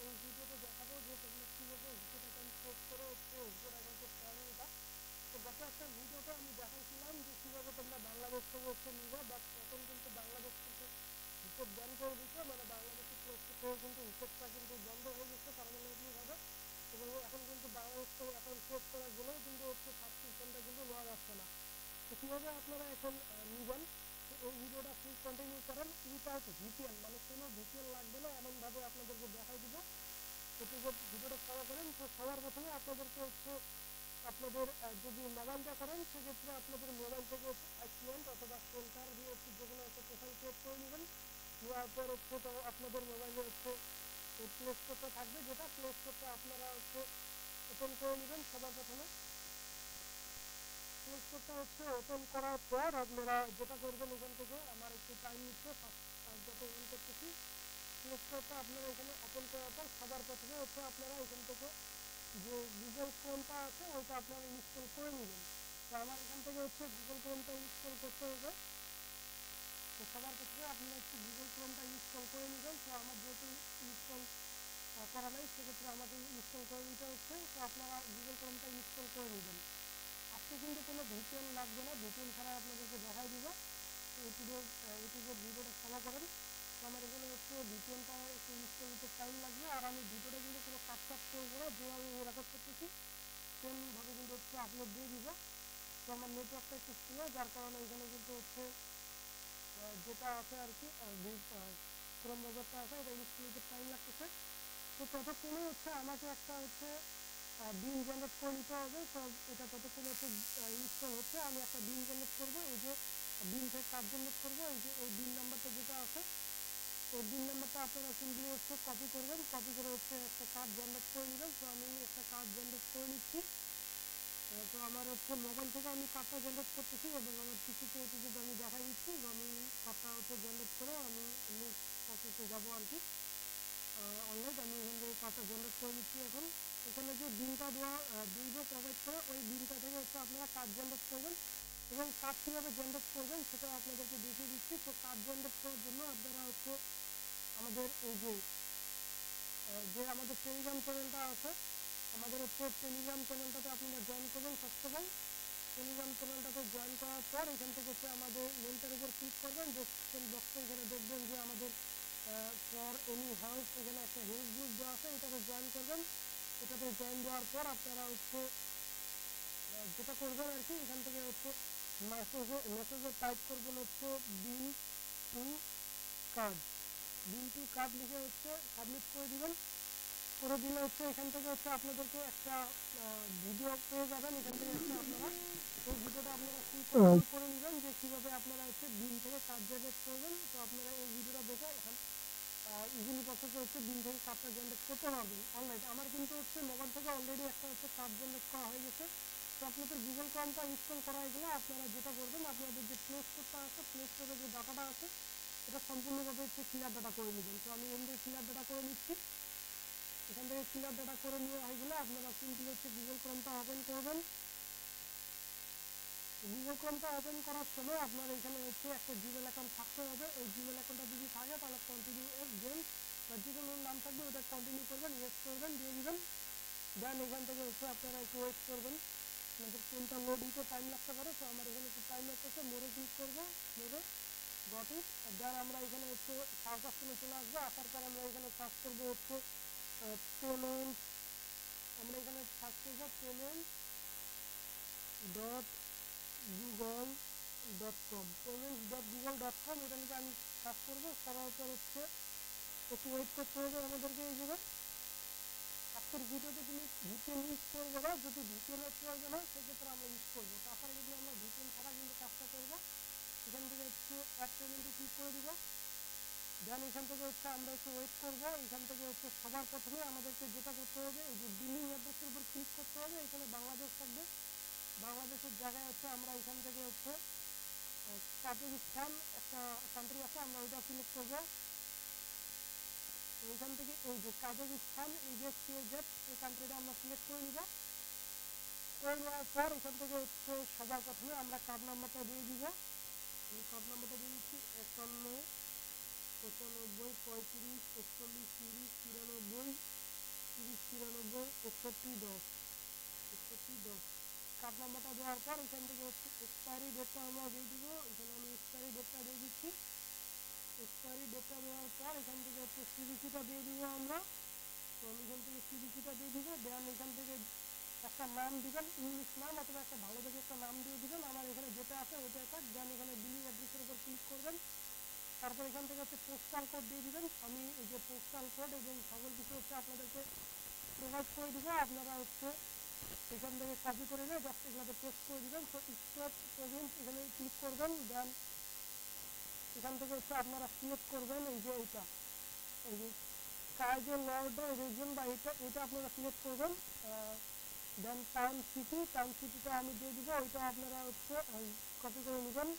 এই ভিডিওতে দেখাবো যে তোমরা কীভাবে হুকেট অ্যাকাউন্ট ক্রিয়েট করে হুকেট অ্যাকাউন্টের ফর্মটা। তো গত একটা ভিডিওতে আমি দেখাইছিলাম যে কীভাবে তোমরা বাংলাদেশ থেকে নিবে, বাট এখন কিন্তু বাংলাদেশ থেকে হুকেট ব্যান করে দিচ্ছে, মানে বাংলাদেশি প্লে স্টোর থেকে কিন্তু হুকেটটা কিন্তু বন্ধ হয়ে গেছে পারমানেন্টলিভাবে। এবং এখন কিন্তু বাংলাদেশ থেকে অ্যাকাউন্ট ক্রিয়েট করা গেলেও কিন্তু সাবস্ক্রিপশনটা কিন্তু নেওয়া যাচ্ছে না। তো কীভাবে আপনারা এখন নিবেন, এই ভিডিওটা ফুল কন্টিনিউ করেন উইথাউট ভিপিএন, মানে কোনো ভিপিএন লাগবে না, এমনভাবে আপনাদেরকে দেখাই দিব। এটুকু ভিডিওটা ফলো করেন। তো সবার প্রথমে আপনাদেরকে আপনাদের যদি মোবাইলটা করেন সেক্ষেত্রে আপনাদের মোবাইল থেকে আইক্লায়েন্ট অথবা সেন্টার দিয়ে যে কোনো একটা প্রোফাইল ক্রিয়েট করে নেবেন। নেওয়ার পর তো আপনাদের মোবাইলে প্লে স্টোরটা থাকবে, যেটা প্লে স্টোরটা আপনারা ওপেন করে নেবেন। সবার প্রথমে প্লে স্টোরটা ওপেন করার পর আপনারা যেটা করবেন, এখান থেকে আমার একটু টাইম নিচ্ছে যত ওপেন করতেছি। প্লে স্টোরটা আপনারা এখানে ওপেন করার পর সবার প্রথমে আপনারা এখান থেকে যে গুগল ক্রোমটা আছে ওইটা আপনারা ইনস্টল করে নেবেন। তো আমার এখান থেকে গুগল ক্রোমটা ইনস্টল করতে হবে। তো সবার প্রথমে আপনারা গুগল ক্রোমটা ইনস্টল করে নেবেন। তো আমার যেহেতু ইনস্টল করা নাই সেক্ষেত্রে আমাকে ইনস্টল করে নিতে হচ্ছে। তো আপনারা গুগল ক্রোমটা ইনস্টল করে নেবেন। আজকে কিন্তু কোনো ভিপিএন লাগবে না, ভিপিএন ছাড়া আপনাদেরকে দেখাই দিব। ইউটিউবের ভিডিওটা ফলো করেন। তো আমার এখানে ভিপিএনটা একটু ইনস্টল করতে টাইম লাগবে, আর আমি ভিডিওটা কিন্তু কোনো কাট করবো না, যেভাবে রেকর্ড করতেছি সেমভাবে কিন্তু আপলোড দিয়ে দিব। তো আমার নেটওয়ার্কটা একটু স্লো, যার কারণে এখানে কিন্তু যেটা আছে আর কি ক্রোম ব্রাউজারটা আছে এটা ইনস্টল করতে টাইম লাগতেছে। তো ততক্ষণে আমাকে একটা বিন জেনারেট করে নিতে হবে। তো এটা ততক্ষণ ইনস্টল হচ্ছে, আমি একটা বিন জেনারেট করবো। এই যে বিন থেকে কার্ড জেনারেট করবো, এই যে এই বিন নাম্বারটা যেটা আছে এই বিন নাম্বারটা আপনারা সিম্পলি কপি করবেন, কপি করে একটা কার্ড জেনারেট করে নেবেন। তো আমি একটা কার্ড জেনারেট করে নিচ্ছি। তো আমার মোবাইল থেকে আমি কার্ডটা জেনারেট করতেছি এবং আমার পিসিতে যদি আমি দেখাই দিচ্ছি যে আমি কার্ডটা জেনারেট করে আমি নেক্সট প্রসেসে যাবো আর কি। অনলাইন আমি এখান থেকে কার্ডটা জেনারেট করে নিচ্ছি। এখন এখানে যে বিনটা দিব প্রোভাইড করে ওই বিনটা থেকে আপনারা কার্ড জেনারেট করবেন এবং কার্ড কীভাবে জেনারেট করবেন সেটা আপনাদেরকে দেখিয়ে দিচ্ছি। তো কার্ড জেনারেট করার জন্য আপনারা আমাদের এই যে আমাদের টেলিগ্রাম চ্যানেলটা আছে, আমাদের টেলিগ্রাম চ্যানেলটাতে আপনারা জয়েন করবেন। ফার্স্ট অফ অল টেলিগ্রাম চ্যানেলটাতে জয়েন করার পর এখান থেকে আমাদের লিঙ্কটার উপর ক্লিক করবেন। ডেসক্রিপশন বক্সে এখানে দেখবেন যে আমাদের ফর এনি হেল্প এখানে একটা হেল্প গ্রুপ দেওয়া আছে, এটাতে জয়েন করবেন। এটাতে জয়েন দেওয়ার পর আপনারা যেটা করবেন আর কি, এখান থেকে মেসেজে টাইপ করবেন been to card, been to card লিখে সাবমিট করে দিবেন। করে দিলে এখান থেকে আপনাদেরকে একটা ভিডিও পেয়ে যাবেন। এখান থেকে আপনারা এই ভিডিওটা আপনারা ফুল করে নেবেন যে কীভাবে আপনারা বিন থেকে কার্ড জেনারেট করবেন। তো আপনারা এই ভিডিওটা দেখে এখন ইজিলি প্রসেসে বিন থেকে কার্ডটা জেনারেট করতে পারবেন অনলাইন। আমার কিন্তু মোবাইল থেকে অলরেডি একটা কার্ড জেনারেট করা হয়ে গেছে। তো আপনাদের গুগল ক্রোমটা ইনস্টল করা গেলে আপনারা যেটা করবেন, আপনাদের যে প্লে স্টোরটা আছে প্লে স্টোরে যে ডাটাটা আছে এটা সম্পূর্ণভাবে ক্লিয়ার ডাটা করে নেবেন। তো আমি এমনি ক্লিয়ার ডাটা করে নিচ্ছি। এখান থেকে ক্লিয়ার ডাটা করে নিয়ে হয়ে গেলে আপনারা সিম্পলি গুগল ক্রোমটা ওপেন করবেন। গুগল ক্রোমটা ওপেন করার সময় আপনার এখানে একটা জিমেল অ্যাকাউন্ট থাকতে হবে। এই জিমেল অ্যাকাউন্টটা যদি থাকে তাহলে কন্টিনিউ গেম বা যে কোনো নাম থাকবে ওটা কন্টিনিউ করবেন, ইয়েস করবেন, দিয়ে দেবেন। দেন এখান থেকে আপনারা একটু ওয়েট করবেন, আপনাদের ফোনটা লোড দিতে টাইম লাগতে পারে। তো আমার এখানে একটু টাইম লাগতেছে, মোড়ে ক্লিক করবো, মোড়ে গট ইট। দেন আমরা এখানে সার্চ অপশনে চলে আসবো। আসার পর আমরা এখানে সার্চ করবো পেমেন্ট। আমরা এখানে সার্চ করবো payment dot Google dot com, payments dot Google dot com. এখানে আমি সার্চ করবো, করার পর একটু ওয়েট করতে হবে আমাদেরকে। এই জায়গায় আজকের ভিডিওতে তুমি ভিপিএন ইউজ করবো না, যদি ভিপিএনের প্রয়োজন হয় সেক্ষেত্রে আমরা ইউজ করবো। তাছাড়া কিন্তু আমরা ভিপিএন ছাড়া কিন্তু কাজটা করবো। এখান থেকে অ্যাড পেমেন্টে ক্লিক করে দিব। দেন এখান থেকে আমরা একটু ওয়েট করবো। এখান থেকে সবার প্রথমে আমাদেরকে যেটা করতে হবে, এই যে বিলিং অ্যাড্রেসের উপর ক্লিক করতে হবে। এখানে বাংলাদেশ থাকবে, বাংলাদেশের জায়গায় আমরা এখান থেকে কাজাকিস্তান একটা কান্ট্রি আছে, আমরা ওইটা সিলেক্ট করবো। তো এখান থেকে এই যে কাজাকিস্তান EJCZ এই কান্ট্রিটা আমরা সিলেক্ট করে নিব। করে নেওয়ার পর এখান থেকে সবার প্রথমে আমরা কার্ড নাম্বারটা দিয়ে দিব। এই কার্ড নাম্বারটা দিয়ে দিচ্ছি 51 95 35 41 30 94 3093 6110 কার্ড নাম্বারটা দেওয়ার পর এখান থেকে হচ্ছে এক্সপায়ারি ডেটটা আমরা দিয়ে দিব। এখানে আমি এক্সপায়ারি ডেটটা দিয়ে দিচ্ছি। এক্সপায়ারি ডেটটা দেওয়ার পর এখান থেকে হচ্ছে সিবিসিটা দিয়ে দিব আমরা। তো আমি এখান থেকে সিবিসিটা দিয়ে দিব। দেন এখান থেকে একটা নাম দিবেন, ইংলিশ নাম অথবা একটা ভালো দেখে একটা নাম দিয়ে দিবেন। আমার এখানে যেটা আছে ওইটা থাক। দেন এখানে বিলিং অ্যাড্রেসের উপর ক্লিক করবেন। তারপর এখান থেকে হচ্ছে পোস্টাল কোড দিয়ে দিবেন। আমি এই যে পোস্টাল কোড এবং সকল কিছু হচ্ছে আপনাদেরকে প্রোভাইড করে দিব। আপনারা হচ্ছে এখান থেকে কপি করে নিয়ে জাস্ট এগুলোতে পেস্ট করে দিবেন। তো স্টেট প্রভিন্স এখানে ক্লিক করবেন। দেন এখান থেকে হচ্ছে আপনারা সিলেক্ট করবেন এই যে এইটা, এই যে কাজের ওয়ার্ডে রিজন বা এটা আপনারা সিলেক্ট করবেন। দেন টাউন সিটিটা আমি দিয়ে দিব। ওইটা আপনারা হচ্ছে কপি করে নেবেন।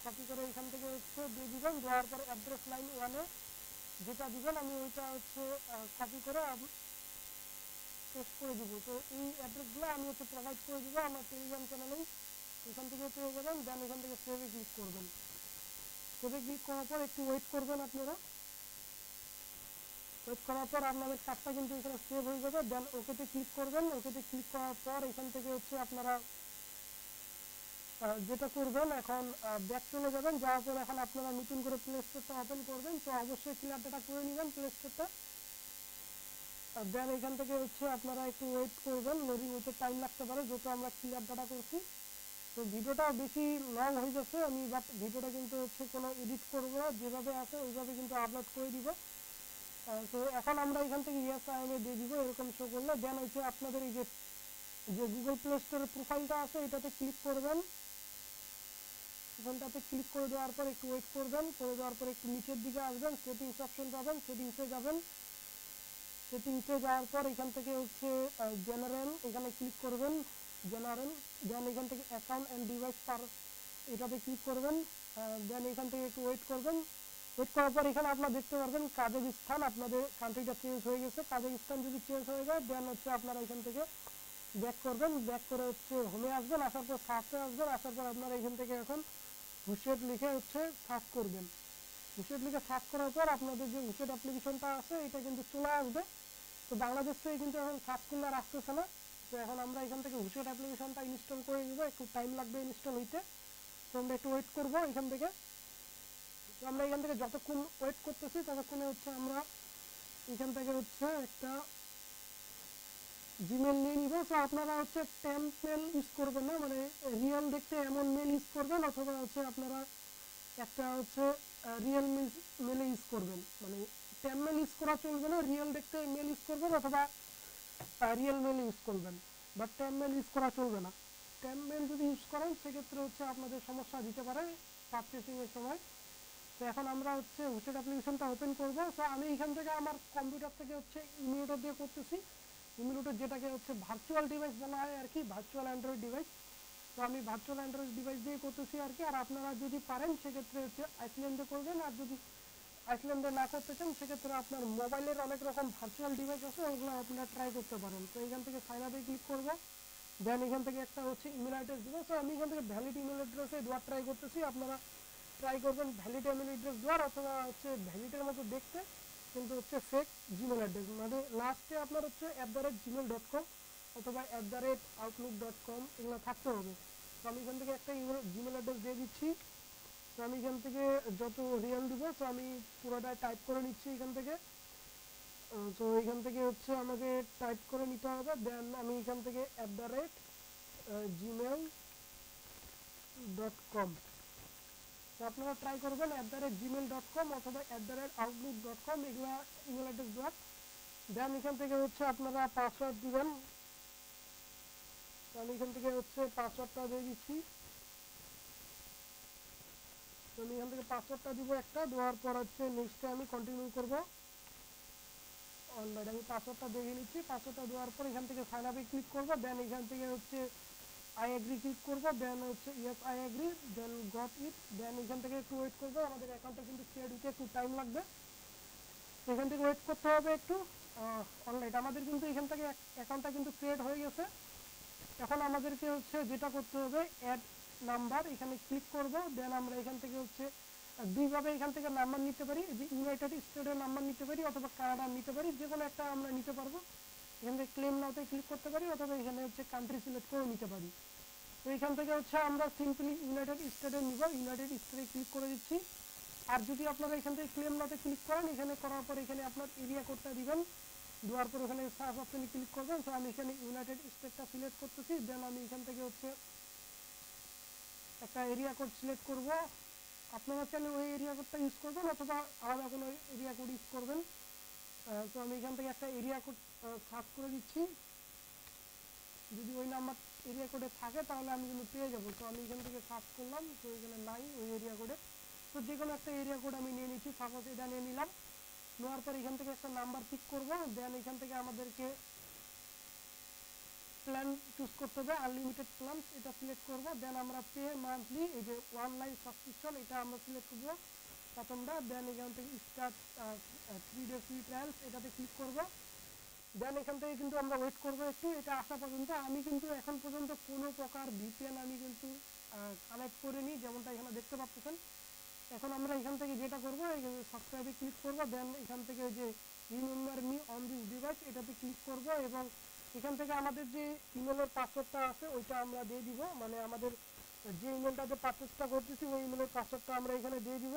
কপি করে এখান থেকে হচ্ছে দিয়ে দিবেন। দেওয়ার পরে অ্যাড্রেস লাইন 1-এ যেটা দিবেন আমি ওইটা হচ্ছে কপি করে পেস্ট করে দিব। তো এই অ্যাড্রেসগুলো আমি হচ্ছে প্রোভাইড করে দিব আমার টেলিগ্রাম চ্যানেলেই, এখান থেকে পেয়ে যাবেন। দেন এখান থেকে সেভে ক্লিক করবেন। সেভে ক্লিক করার পর একটু ওয়েট করবেন। আপনারা ওয়েট করার পর আপনাদের কাজটা কিন্তু এখানে সেভ হয়ে যাবে। দেন ওকেতে ক্লিক করবেন। ওকেতে ক্লিক করার পর এখান থেকে হচ্ছে আপনারা যেটা করবেন এখন ব্যাক চলে যাবেন। যাওয়ার পর এখন আপনারা নতুন করে প্লে স্টোরটা ওপেন করবেন। তো অবশ্যই ক্লিয়ার ডাটা করে নেবেন প্লে স্টোরটা। দেন এখান থেকে হচ্ছে আপনারা একটু ওয়েট করবেন, লোডিং হতে টাইম লাগতে পারে যেহেতু আমরা ক্লিয়ার ডাটা করছি। তো ভিডিওটা বেশি লং হয়ে যাচ্ছে আমি, বাট ভিডিওটা কিন্তু হচ্ছে কোনো এডিট করবো না, যেভাবে আছে ওইভাবে কিন্তু আপলোড করে দিব। তো এখন আমরা এখান থেকে ইয়েস আই এম দিয়ে দিব এরকম শো করলে। দেন হচ্ছে আপনাদের এই যে গুগল প্লে স্টোরের প্রোফাইলটা আছে এটাতে ক্লিক করবেন। প্রোফাইলটাতে ক্লিক করে দেওয়ার পর একটু ওয়েট করবেন। করে দেওয়ার পর একটু নিচের দিকে আসবেন, সেটিংস অপশন পাবেন, সেটিংসে যাবেন। সেটিংসে যাওয়ার পর এখান থেকে হচ্ছে জেনারেল এখানে ক্লিক করবেন। জেনারেল দেন এখান থেকে অ্যাকাউন্ট অ্যান্ড ডিভাইস পার এটাতে ক্লিক করবেন। দেন এখান থেকে একটু ওয়েট করবেন। ওয়েট করার পর এখানে আপনারা দেখতে পারবেন কাজাকিস্তান আপনাদের কান্ট্রিটা চেঞ্জ হয়ে গেছে। কাজাকিস্তান যদি চেঞ্জ হয়ে যায় দেন হচ্ছে আপনারা এখান থেকে ব্যাক করবেন। ব্যাক করে হচ্ছে হোমে আসবেন। আসার পর সার্চে আসবেন। আসার পর আপনারা এখান থেকে এখন হুশেট লিখে হচ্ছে সার্চ করবেন। হুশেট লিখে সার্চ করার পর আপনাদের যে হুশেট অ্যাপ্লিকেশনটা আছে এটা কিন্তু চলে আসবে। তো বাংলাদেশ থেকে কিন্তু এখন সার্চ করলে আর আসতেছে না। তো এখন আমরা এখান থেকে হুশেট অ্যাপ্লিকেশনটা ইনস্টল করে নিব। একটু টাইম লাগবে ইনস্টল হইতে। তো আমরা একটু ওয়েট করবো এখান থেকে। তো আমরা এখান থেকে যতক্ষণ ওয়েট করতেছি ততক্ষণে হচ্ছে আমরা এখান থেকে হচ্ছে একটা জিমেল নিয়ে নিব। তো আপনারা হচ্ছে টেম্প মেল ইউজ করবেন না, মানে রিয়েল দেখতে এমন মেল ইউজ করবেন, অথবা হচ্ছে আপনারা একটা হচ্ছে রিয়েল মেলে ইউজ করবেন। মানে টেম্প মেল ইউজ করা চলবে না, রিয়েল দেখতে মেল ইউজ করবেন অথবা রিয়েল মেল ইউজ করবেন, বাট টেম্প মেল ইউজ করা চলবে না। টেম্প মেল যদি ইউজ করেন সেক্ষেত্রে হচ্ছে আপনাদের সমস্যা দিতে পারে পারচেসিংয়ের সময়। তো এখন আমরা হচ্ছে হুশেট অ্যাপ্লিকেশনটা ওপেন করবো। তো আমি এখান থেকে আমার কম্পিউটার থেকে হচ্ছে ইমিউলেটর দিয়ে করতেছি। ইমিউলেটর যেটাকে হচ্ছে ভার্চুয়াল ডিভাইস বলা হয় আর কি, ভার্চুয়াল অ্যান্ড্রয়েড ডিভাইস। তো আমি ভার্চুয়াল অ্যান্ড্রয়েড ডিভাইস দিয়ে করতেছি আর কি। আর আপনারা যদি পারেন সেক্ষেত্রে হচ্ছে আইসল্যান্ডে করবেন। আর যদি আইসল্যান্ডে না করতে চান সেক্ষেত্রে আপনার মোবাইলের অনেক রকম ভার্চুয়াল ডিভাইস আছে, ওগুলো আপনারা ট্রাই করতে পারেন। তো এখান থেকে সাইন আপে ক্লিক করবো। দেন এখান থেকে একটা হচ্ছে ইমেল অ্যাড্রেস দেবো। তো আমি এখান থেকে ভ্যালিড ইমেল অ্যাড্রেসে দেওয়ার ট্রাই করতেছি। আপনারা ট্রাই করবেন ভ্যালিড ইমেল অ্যাড্রেস দেওয়ার, অথবা হচ্ছে ভ্যালিডের মতো দেখতে কিন্তু হচ্ছে ফেক জিমেল অ্যাড্রেস, মানে লাস্টে আপনার হচ্ছে @gmail.com অথবা @outlook.com এগুলো থাকতে হবে। তো আমি এখান থেকে একটা জিমেল অ্যাড্রেস দিয়ে দিচ্ছি। তো আমি এখান থেকে যত রিয়েল দিব তো আমি পুরোটা টাইপ করে নিচ্ছি এখান থেকে। তো এখান থেকে হচ্ছে আমাকে টাইপ করে নিতে হবে। দেন আমি এখান থেকে @gmail.com, তো আপনারা ট্রাই করবেন @gmail.com অথবা @outlook.com এগুলা ইমেল অ্যাড্রেস দেওয়ার। দেন এখান থেকে হচ্ছে আপনারা পাসওয়ার্ড দিবেন। তো আমি এখান থেকে হচ্ছে পাসওয়ার্ডটা দিয়ে দিচ্ছি। তো আমি এখান থেকে পাসওয়ার্ডটা দিব একটা, দেওয়ার পর হচ্ছে নেক্সটে আমি কন্টিনিউ করবো অনলাইন। আমি পাসওয়ার্ডটা দেখে নিচ্ছি। পাসওয়ার্ডটা দেওয়ার পর এখান থেকে সাইন আপে ক্লিক করবো। দেন এখান থেকে হচ্ছে আই এগ্রি ক্লিক করবো। দেন হচ্ছে yes I agree, then got it. Then এখান থেকে একটু ওয়েট করবো, আমাদের অ্যাকাউন্টটা কিন্তু ক্রিয়েট হতে একটু টাইম লাগবে। এখান থেকে ওয়েট করতে হবে একটু। অনলাইন আমাদের কিন্তু এখান থেকে অ্যাকাউন্টটা কিন্তু ক্রিয়েট হয়ে গেছে। এখন আমাদেরকে হচ্ছে যেটা করতে হবে অ্যাড নাম্বার এখানে ক্লিক করব। দেন আমরা এখান থেকে হচ্ছে দুইভাবে এখান থেকে নাম্বার নিতে পারি, যে ইউনাইটেড স্টেটের নাম্বার নিতে পারি অথবা কানাডার নিতে পারি, যে কোনো একটা আমরা নিতে পারবো। এখান থেকে ক্লেম নাওতে ক্লিক করতে পারি অথবা এখানে হচ্ছে কান্ট্রি সিলেক্ট করে নিতে পারি। তো এখান থেকে হচ্ছে আমরা সিম্পলি ইউনাইটেড স্টেটে নিব, ইউনাইটেড স্টেটে ক্লিক করে দিচ্ছি। আর যদি আপনারা এখান থেকে ক্লেম নাওতে ক্লিক করেন, এখানে করার পর এখানে আপনার এরিয়া কোডটা দিবেন, দেওয়ার পর ওখানে সার্চ অপশনে ক্লিক করবেন। তো আমি এখানে ইউনাইটেড স্টেটটা সিলেক্ট করতেছি, দেন আমি এখান থেকে হচ্ছে একটা এরিয়া কোড সিলেক্ট করব। আপনারা চাইলে ওই এরিয়া কোডটা ইউজ করবেন অথবা আলাদা কোনো এরিয়া কোড ইউজ করবেন। তো আমি এখান থেকে একটা এরিয়া কোড সার্চ করে দিচ্ছি, যদি ওই নাম্বার এরিয়া কোডে থাকে তাহলে আমি কিন্তু পেয়ে যাবো। তো আমি এখান থেকে সার্চ করলাম, তো এখানে নাই ওই এরিয়া কোডে। তো যে কোনো একটা এরিয়া কোড আমি নিয়ে নিচ্ছি, সাপোজ এটা নিয়ে নিলাম। নেওয়ার পর এখান থেকে একটা নাম্বার পিক করবো, দেন এখান থেকে আমাদেরকে প্ল্যান চুজ করতে হবে, আনলিমিটেড প্ল্যান এটা সিলেক্ট করবো। দেন আমরা পে মান্থলি, এই যে অনলাইন সাবস্ক্রিপশন এটা আমরা সিলেক্ট করবো প্রথমটা। দেন এখান থেকে স্টার্ট 3 ডে ফ্রি ট্রায়ালস এটাতে ক্লিক করবো। দেন এখান থেকে কিন্তু আমরা ওয়েট করবো একটু, এটা আসা পর্যন্ত। আমি কিন্তু এখন পর্যন্ত কোনো প্রকার ভিপিএন আমি কিন্তু কানেক্ট করিনি, যেমনটা এখানে দেখতে পাচ্ছেন। এখন আমরা এখান থেকে যেটা করবো, সাবস্ক্রাইবে ক্লিক করবো। দেন এখান থেকে যে remember me on this device এটাতে ক্লিক করবো এবং এখান থেকে আমাদের যে ইমেলের পাসওয়ার্ডটা আছে ওইটা আমরা দিয়ে দিব, মানে আমাদের যে ইমেলটাতে পারচেসটা করতেছি ওই ইমেলের পাসওয়ার্ডটা আমরা এখানে দিয়ে দিব।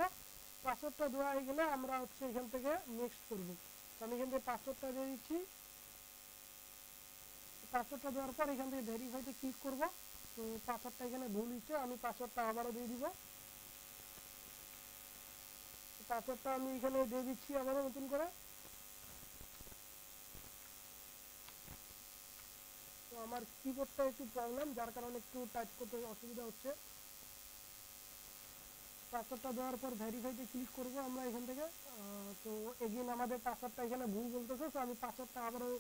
পাসওয়ার্ডটা দেওয়া হয়ে গেলে আমরা হচ্ছে এখান থেকে নেক্সট করবো। তো আমি এখান থেকে পাসওয়ার্ডটা দিয়ে দিচ্ছি। পাসওয়ার্ডটা দেওয়ার পর এখান থেকে ভেরিফাইতে ক্লিক করবো। তো পাসওয়ার্ডটা এখানে ভুল হচ্ছে, আমি পাসওয়ার্ডটা আবারও দিয়ে দিব। পাসওয়ার্ডটা আমি এখানে দিয়ে দিচ্ছি আবারও নতুন করে। তো আমার কিবোর্ডটা একটু প্রবলেম, যার কারণে একটু টাইপ করতে অসুবিধা হচ্ছে। পাসওয়ার্ডটা দেওয়ার পর ভেরিফাইতে ক্লিক করবো আমরা এখান থেকে। তো এগেইন আমাদের পাসওয়ার্ডটা এখানে ভুল বলতেছে, তো আমি পাসওয়ার্ডটা আবারও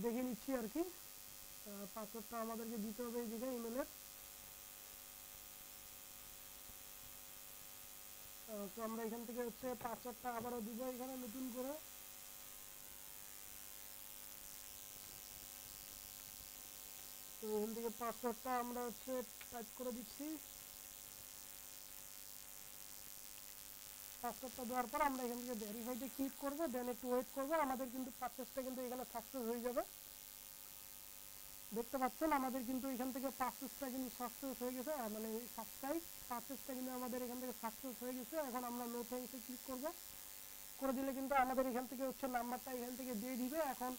দেখে নিচ্ছি আর কি। পাসওয়ার্ডটা আমাদেরকে দিতে হবে এই জায়গায় ইমেলের। তো আমরা এখান থেকে হচ্ছে পাসওয়ার্ডটা আবারও দিব এখানে নতুন করে। তো এখান থেকে পাসওয়ার্ডটা আমরা হচ্ছে টাইপ করে দিচ্ছি। পাসওয়ার্ডটা দেওয়ার পর আমরা এখান থেকে ভেরিফাইতে ক্লিক করবো, দেন একটু ওয়েট করবো। আমাদের কিন্তু পারচেসটা কিন্তু এখানে সাকসেস হয়ে যাবে। দেখতে পাচ্ছেন আমাদের কিন্তু এখান থেকে পারচেসটা কিন্তু সাকসেস হয়ে গেছে, মানে সাবস্ক্রাইব পারচেসটা কিন্তু আমাদের এখান থেকে সাকসেস হয়ে গেছে। এখন আমরা নো থ্যাঙ্কসে ক্লিক করবো, করে দিলে কিন্তু আমাদের এখান থেকে হচ্ছে নাম্বারটা এখান থেকে দিয়ে দিবে। এখন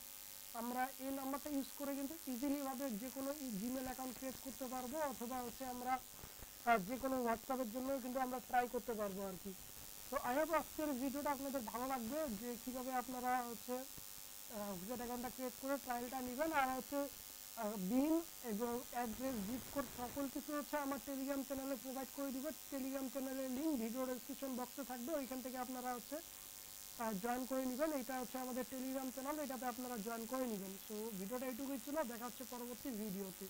আমরা এই নাম্বারটা ইউজ করে কিন্তু ইজিলি ভাবে যে কোনো জিমেল অ্যাকাউন্ট ক্রিয়েট করতে পারবো অথবা হচ্ছে আমরা যে কোনো হোয়াটসঅ্যাপের জন্য কিন্তু আমরা ট্রাই করতে পারবো আর কি। তো আই হোপ আজকের ভিডিওটা আপনাদের ভালো লাগবে, যে কীভাবে আপনারা হচ্ছে উইজেট অ্যাকাউন্টটা ক্রিয়েট করে ট্রায়ালটা নেবেন। আর হচ্ছে বিল এবং অ্যাড্রেস, জিপ কোড সকল কিছু হচ্ছে আমার টেলিগ্রাম চ্যানেলে প্রোভাইড করে দিব। টেলিগ্রাম চ্যানেলের লিঙ্ক ভিডিও ডেসক্রিপশন বক্সে থাকবে, ওইখান থেকে আপনারা হচ্ছে জয়েন করে নেবেন। এটা হচ্ছে আমাদের টেলিগ্রাম চ্যানেল, এটাতে আপনারা জয়েন করে নেবেন। তো ভিডিওটা এইটুকুই ছিল, দেখা হচ্ছে পরবর্তী ভিডিওতে।